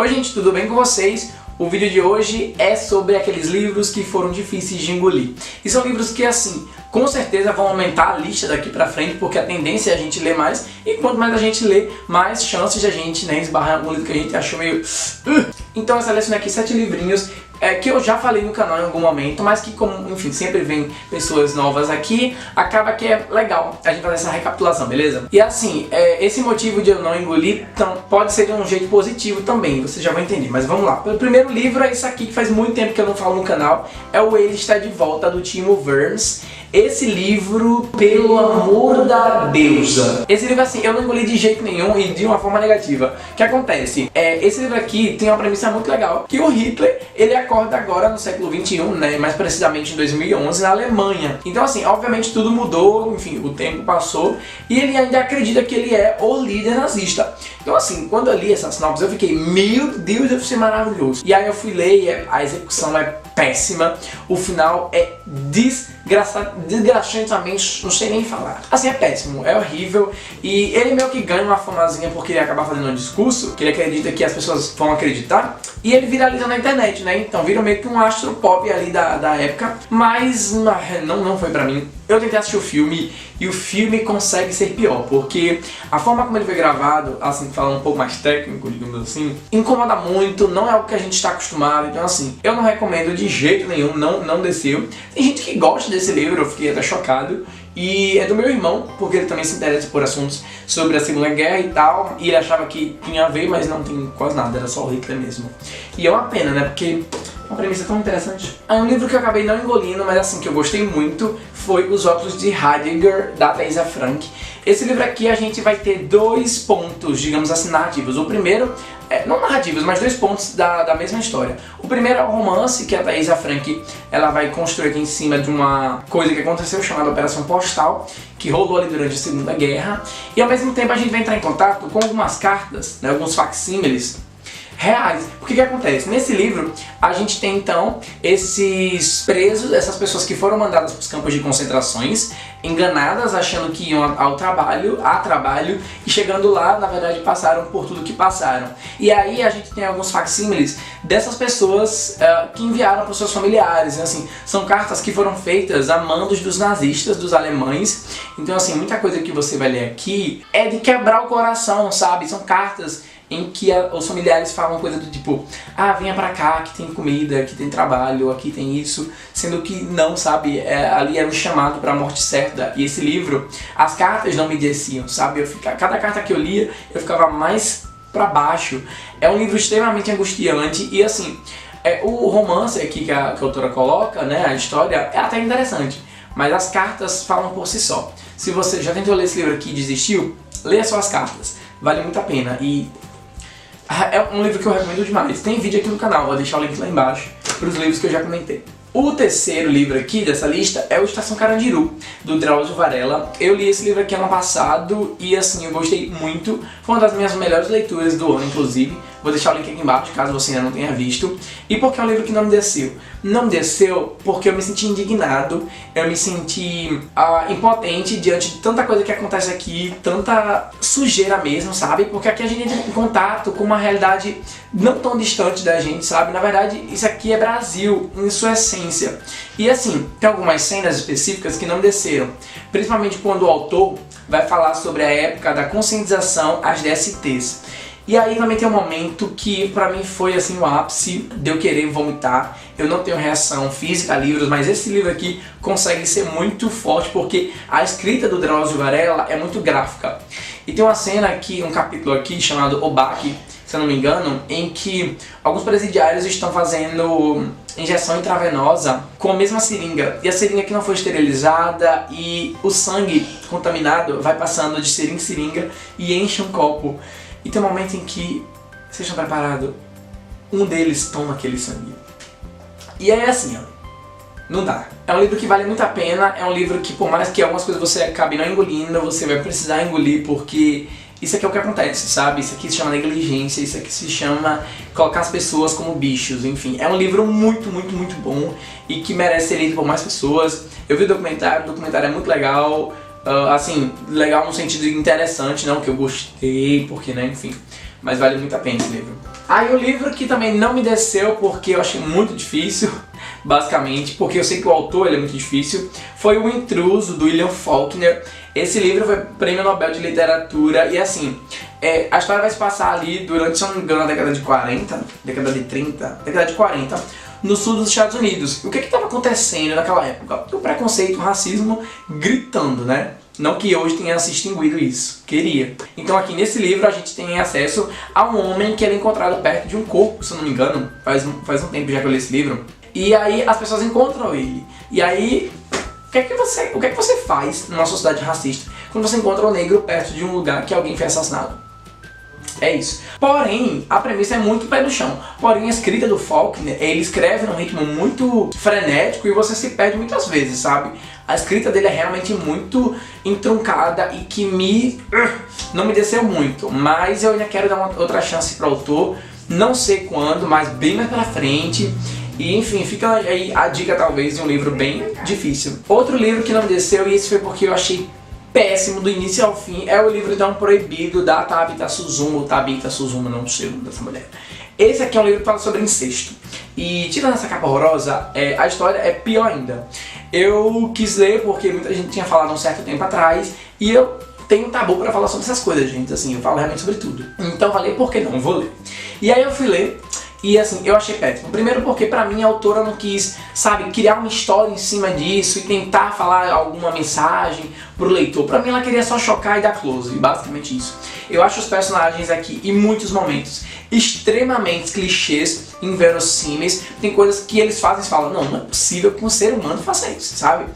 Oi gente, tudo bem com vocês? O vídeo de hoje é sobre aqueles livros que foram difíceis de engolir. E são livros que, assim, com certeza vão aumentar a lista daqui pra frente, porque a tendência é a gente ler mais, e quanto mais a gente lê, mais chances de a gente esbarrar em algum livro que a gente achou meio... Então eu selecionei aqui 7 livrinhos que eu já falei no canal em algum momento, mas que, como, enfim, sempre vem pessoas novas aqui, acaba que é legal a gente fazer essa recapitulação, beleza? E assim, esse motivo de eu não engolir pode ser de um jeito positivo também, vocês já vão entender, mas vamos lá. O primeiro livro é esse aqui, que faz muito tempo que eu não falo no canal, é o Ele Está de Volta, do Timo Werners. Esse livro, pelo amor da deusa. Esse livro, assim, eu não engoli de jeito nenhum e de uma forma negativa. O que acontece? Esse livro aqui tem uma premissa muito legal, que o Hitler, ele acorda agora no século XXI, né, mais precisamente em 2011, na Alemanha. Então, assim, obviamente tudo mudou, enfim, o tempo passou, e ele ainda acredita que ele é o líder nazista. Então, assim, quando eu li essa sinopse, eu fiquei, meu Deus, deve ser maravilhoso. E aí eu fui ler e a execução é péssima, o final é desgraçadamente, não sei nem falar. Assim, é péssimo, é horrível, e ele meio que ganha uma famazinha porque ele acaba fazendo um discurso que ele acredita que as pessoas vão acreditar, e ele viraliza na internet, né? Então vira meio que um astro pop ali da época, mas não foi pra mim. Eu tentei assistir o filme e o filme consegue ser pior, porque a forma como ele foi gravado, assim, falando um pouco mais técnico, digamos assim, incomoda muito, não é o que a gente está acostumado, então assim, eu não recomendo de jeito nenhum, não desceu. Tem gente que gosta desse livro, eu fiquei até chocado, e é do meu irmão, porque ele também se interessa por assuntos sobre a Segunda Guerra e tal, e ele achava que tinha a ver, mas não tem quase nada, era só o Hitler mesmo. E é uma pena, né, porque uma premissa tão interessante. Aí um livro que eu acabei não engolindo, mas assim, que eu gostei muito, foi Os Óculos de Heidegger, da Thaisa Frank. Esse livro aqui a gente vai ter 2 pontos, digamos assim, narrativos. O primeiro, não narrativos, mas 2 pontos da mesma história. O primeiro é o romance que a Thaisa Frank ela vai construir aqui em cima de uma coisa que aconteceu chamada Operação Postal, que rolou ali durante a Segunda Guerra. E ao mesmo tempo a gente vai entrar em contato com algumas cartas, né, alguns facsímiles reais. O que acontece? Nesse livro, a gente tem então esses presos, essas pessoas que foram mandadas para os campos de concentrações, enganadas, achando que iam a trabalho, e chegando lá, na verdade, passaram por tudo que passaram. E aí a gente tem alguns facsímiles dessas pessoas que enviaram para os seus familiares. Assim, são cartas que foram feitas a mandos dos nazistas, dos alemães. Então, assim, muita coisa que você vai ler aqui é de quebrar o coração, sabe? São cartas em que os familiares falam coisa do tipo, ah, venha pra cá, que tem comida, aqui tem trabalho, aqui tem isso, sendo que não, sabe, ali era um chamado pra morte certa. E esse livro, as cartas não me desciam, sabe, cada carta que eu lia, eu ficava mais pra baixo. É um livro extremamente angustiante e assim, o romance aqui que a autora coloca, né, a história, é até interessante, mas as cartas falam por si só. Se você já tentou ler esse livro aqui e desistiu, leia só as cartas, vale muito a pena. E é um livro que eu recomendo demais. Tem vídeo aqui no canal, vou deixar o link lá embaixo para os livros que eu já comentei. O terceiro livro aqui dessa lista é o Estação Carandiru, do Drauzio Varela. Eu li esse livro aqui ano passado e assim, eu gostei muito. Foi uma das minhas melhores leituras do ano, inclusive. Vou deixar o link aqui embaixo, caso você ainda não tenha visto. E por que é um livro que não me desceu? Não me desceu porque eu me senti indignado, eu me senti impotente diante de tanta coisa que acontece aqui, tanta sujeira mesmo, sabe? Porque aqui a gente entra em contato com uma realidade não tão distante da gente, sabe? Na verdade, isso aqui é Brasil, em sua essência. E assim, tem algumas cenas específicas que não desceram, principalmente quando o autor vai falar sobre a época da conscientização às DSTs. E aí também tem um momento que pra mim foi assim o ápice de eu querer vomitar. Eu não tenho reação física a livros, mas esse livro aqui consegue ser muito forte porque a escrita do Drauzio Varela é muito gráfica. E tem uma cena aqui, um capítulo aqui chamado O Baque, se eu não me engano, em que alguns presidiários estão fazendo injeção intravenosa com a mesma seringa. E a seringa que não foi esterilizada e o sangue contaminado vai passando de seringa em seringa e enche um copo. E tem um momento em que, vocês estão preparados, um deles toma aquele sangue. E aí é assim, ó, não dá. É um livro que vale muito a pena, é um livro que por mais que algumas coisas você acabe não engolindo, você vai precisar engolir porque isso aqui é o que acontece, sabe? Isso aqui se chama negligência, isso aqui se chama colocar as pessoas como bichos, enfim. É um livro muito, muito, muito bom e que merece ser lido por mais pessoas. Eu vi o documentário é muito legal. Assim, legal no sentido interessante, não que eu gostei, porque, né, enfim, mas vale muito a pena esse livro. Aí o livro que também não me desceu porque eu achei muito difícil, basicamente, porque eu sei que o autor ele é muito difícil, foi O Intruso, do William Faulkner. Esse livro foi Prêmio Nobel de Literatura e assim, a história vai se passar ali durante, se eu não me engano, a década de 40, década de 30, década de 40, no sul dos Estados Unidos. O que estava acontecendo naquela época? O preconceito, o racismo gritando, né? Não que hoje tenha se extinguido isso, queria. Então aqui nesse livro a gente tem acesso a um homem que ele é encontrado perto de um corpo, se eu não me engano, faz um tempo já que eu li esse livro. E aí as pessoas encontram ele. E aí, o que é que você faz numa sociedade racista quando você encontra um negro perto de um lugar que alguém foi assassinado? É isso. Porém, a premissa é muito pé no chão. Porém, a escrita do Faulkner, ele escreve num ritmo muito frenético e você se perde muitas vezes, sabe? A escrita dele é realmente muito entroncada e que não me desceu muito. Mas eu ainda quero dar uma outra chance para o autor. Não sei quando, mas bem mais pra frente. E enfim, fica aí a dica talvez de um livro bem difícil. Outro livro que não me desceu, e esse foi porque eu achei péssimo do início ao fim, é o livro Não Proibido, da Tabitha Suzumo, não sei o nome dessa mulher. Esse aqui é um livro que fala sobre incesto. E tirando essa capa horrorosa, a história é pior ainda. Eu quis ler porque muita gente tinha falado há um certo tempo atrás, e eu tenho tabu pra falar sobre essas coisas, gente, assim, eu falo realmente sobre tudo. Então eu falei, por que não? Eu vou ler. E aí eu fui ler, e assim, eu achei péssimo. Primeiro porque pra mim a autora não quis, sabe, criar uma história em cima disso e tentar falar alguma mensagem pro leitor. Pra mim ela queria só chocar e dar close, basicamente isso. Eu acho os personagens aqui, em muitos momentos, extremamente clichês, inverossímeis. Tem coisas que eles fazem e falam, não é possível que um ser humano faça isso, sabe?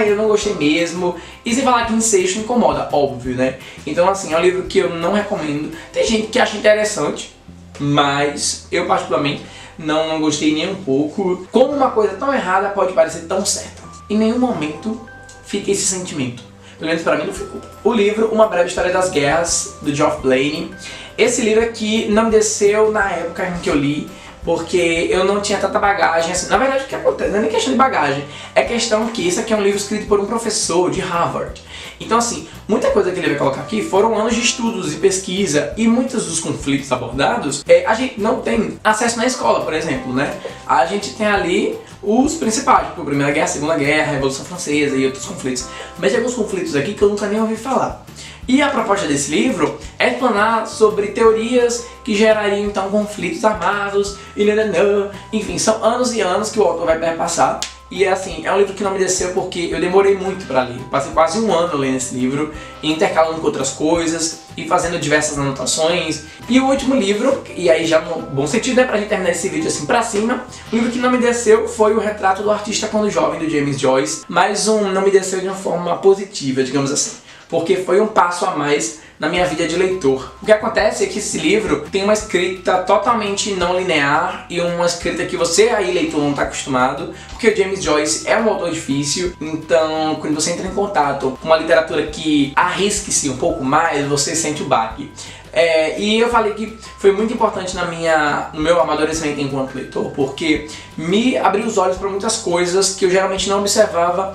Eu não gostei mesmo. E sem falar que incesto incomoda, óbvio, né? Então assim, é um livro que eu não recomendo. Tem gente que acha interessante, mas eu particularmente não gostei nem um pouco. Como uma coisa tão errada pode parecer tão certa. Em nenhum momento fica esse sentimento. Pelo menos pra mim não ficou. O livro Uma Breve História das Guerras, do Geoff Blaine. Esse livro aqui não desceu na época em que eu li, porque eu não tinha tanta bagagem assim. Na verdade o que acontece não é nem questão de bagagem, é questão que esse aqui é um livro escrito por um professor de Harvard. Então assim, muita coisa que ele vai colocar aqui foram anos de estudos e pesquisa, e muitos dos conflitos abordados a gente não tem acesso na escola, por exemplo, né? A gente tem ali os principais, tipo a Primeira Guerra, a Segunda Guerra, a Revolução Francesa e outros conflitos. Mas tem alguns conflitos aqui que eu nunca nem ouvi falar. E a proposta desse livro é explanar sobre teorias que gerariam então conflitos armados e enfim, são anos e anos que o autor vai perpassar. E assim, é um livro que não me desceu porque eu demorei muito para ler. Passei quase um ano lendo esse livro, intercalando com outras coisas e fazendo diversas anotações. E o último livro, e aí já no bom sentido, né, pra gente terminar esse vídeo assim pra cima, o livro que não me desceu foi O Retrato do Artista Quando Jovem, do James Joyce. Mas não me desceu de uma forma positiva, digamos assim, porque foi um passo a mais na minha vida de leitor. O que acontece é que esse livro tem uma escrita totalmente não linear e uma escrita que você aí, leitor, não está acostumado, porque o James Joyce é um autor difícil, então quando você entra em contato com uma literatura que arrisque-se um pouco mais, você sente o baque. E eu falei que foi muito importante no meu amadurecimento enquanto leitor, porque me abriu os olhos para muitas coisas que eu geralmente não observava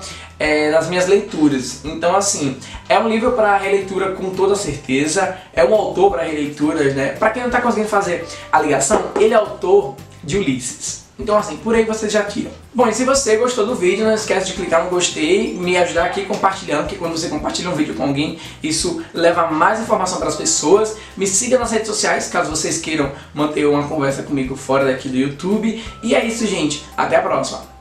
nas minhas leituras. Então assim, é um livro para releitura com toda certeza, é um autor para releituras, né? Para quem não está conseguindo fazer a ligação, ele é autor de Ulisses. Então assim, por aí vocês já tiram. Bom, e se você gostou do vídeo, não esquece de clicar no gostei, me ajudar aqui compartilhando, porque quando você compartilha um vídeo com alguém, isso leva mais informação para as pessoas. Me siga nas redes sociais, caso vocês queiram manter uma conversa comigo fora daqui do YouTube. E é isso, gente. Até a próxima.